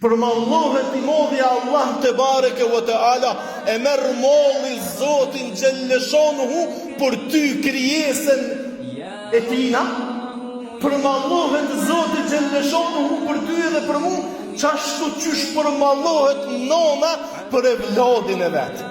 Përmallohet i modhi Allah te bareke ve teala, e merr molli Zotin xhelleshonuhu për ty krijesën e tina. Përmallohet Zoti xhelleshonuhu për ty edhe për mua, çashtu qysh përmallohet nona për evladin e vet.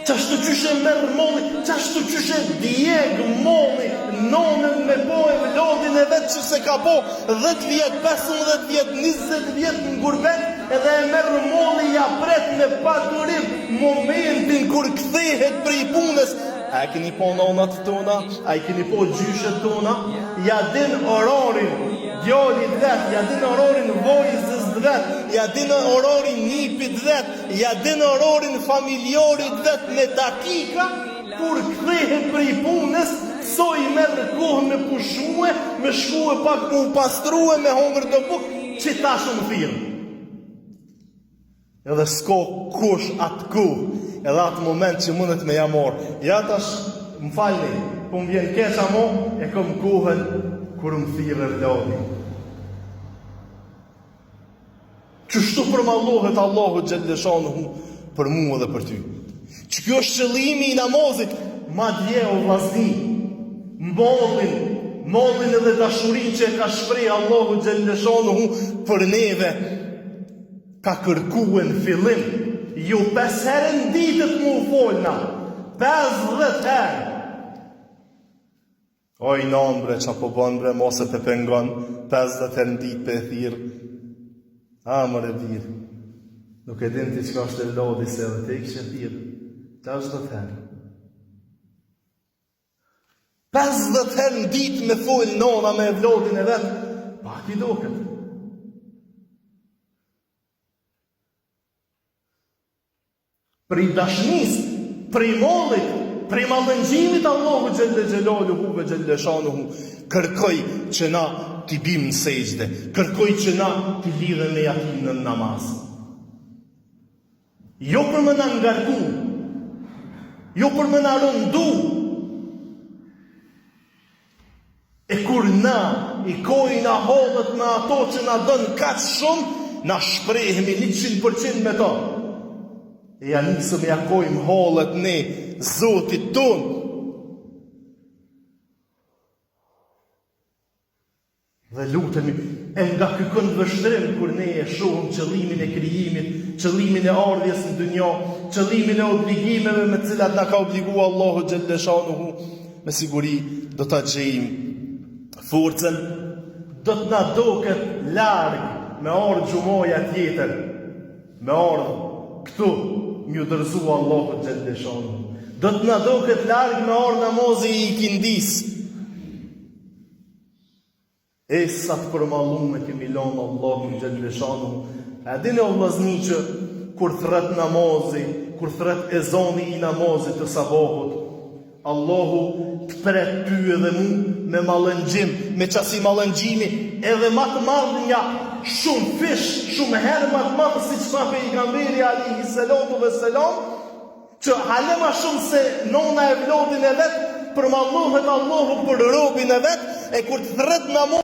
Çashtu qysh e merr molli, çashtu qysh e djeg molli nonën me po evladin e vet që se ka po 10 vjet, 15 vjet, 20 vjet në gurbet, edhe e merr molli ja pret me paturim momentin kur kthehet prej punës. A keni po nonat tona, a keni po gjyshet tona, ja din orarin djalit vet, ja din orarin vojzës vet, ja din orarin nipit vet, ja din orarin familjarit vet me dakika, kur kthehet prej punës, soi merr kohë me pushue, me shkue pak me u pastrue, me hongër të bukë, që ta shumë thirë. Edhe s'ko kush atë kohë, edhe atë moment që mundet me jamor. Ja tash, më falni, po më vjen keqa mo, e kom kohën kur më thirë vlodi. Qështu përmallohet Allahu xhelleshonuhu për mua dhe për ty. Që kjo është qëllimi i namazit, ma dje o vllazni, mollin edhe dashurin që e ka shpreh Allahu xhelleshonuhu për neve, ka kërkuar në fillim, ju 5 herë në ditët mu folna, 50 herë. Oj non bre, qa po bon bre, mos e të pengon, 50 herë në ditë për e thirë. Amër e birë, nuk e din ti qka është e lodi se dhe te i kështë e thirë, 50 herë. 50 herë në ditë me folë nona me evlodin e vetë, pak i doket. Për i dashnis, për i mollit, për i mallëngjimit Allahu xhelleshonuhu ve xhelleshonuhu, kërkoj që na t'i bim në sejdë, kërkoj që na t'i lidhe me jatin në namaz. Jo për më na ngarku, jo për më na rëndu. E kur na i kojna hodhët me ato që na dën kaq shumë, na shprehemi 100% me to. E ja nisëm e jakojmë halët ne Zotit ton. Dhe lutemi, e nga ky kënd vështrim kur ne e shohim qëllimin e krijimit, qëllimin e ardhjes në dynjë, qëllimin e obligimeve me të cilat na ka obliguar Allahu xhelleshonuhu, me siguri do ta gjejmë forcën, do të na doket larg me ardh xhumoja tjetër, me ardh këtu mjë dërzu Allahu xhelleshonuhu. Do të na doket larg me ardh namazi i ikindis. E sa të përmallume kemi lonë Allahu xhelleshonuhu. A dini o vllazni që kur thret namazi, kur thret ezani i namazit të sabahut, Allahu të pret ty edhe mu me mallëngjim, me qasi mallëngjimi edhe ma të madh nga shumë fish, shumë herë ma të madh si që ma pejgamberi alayhi salatu vesselam, që hale ma shumë se nona e vlodin e vet, përmallohet Allahu për robin e vet, e kur të thret namaz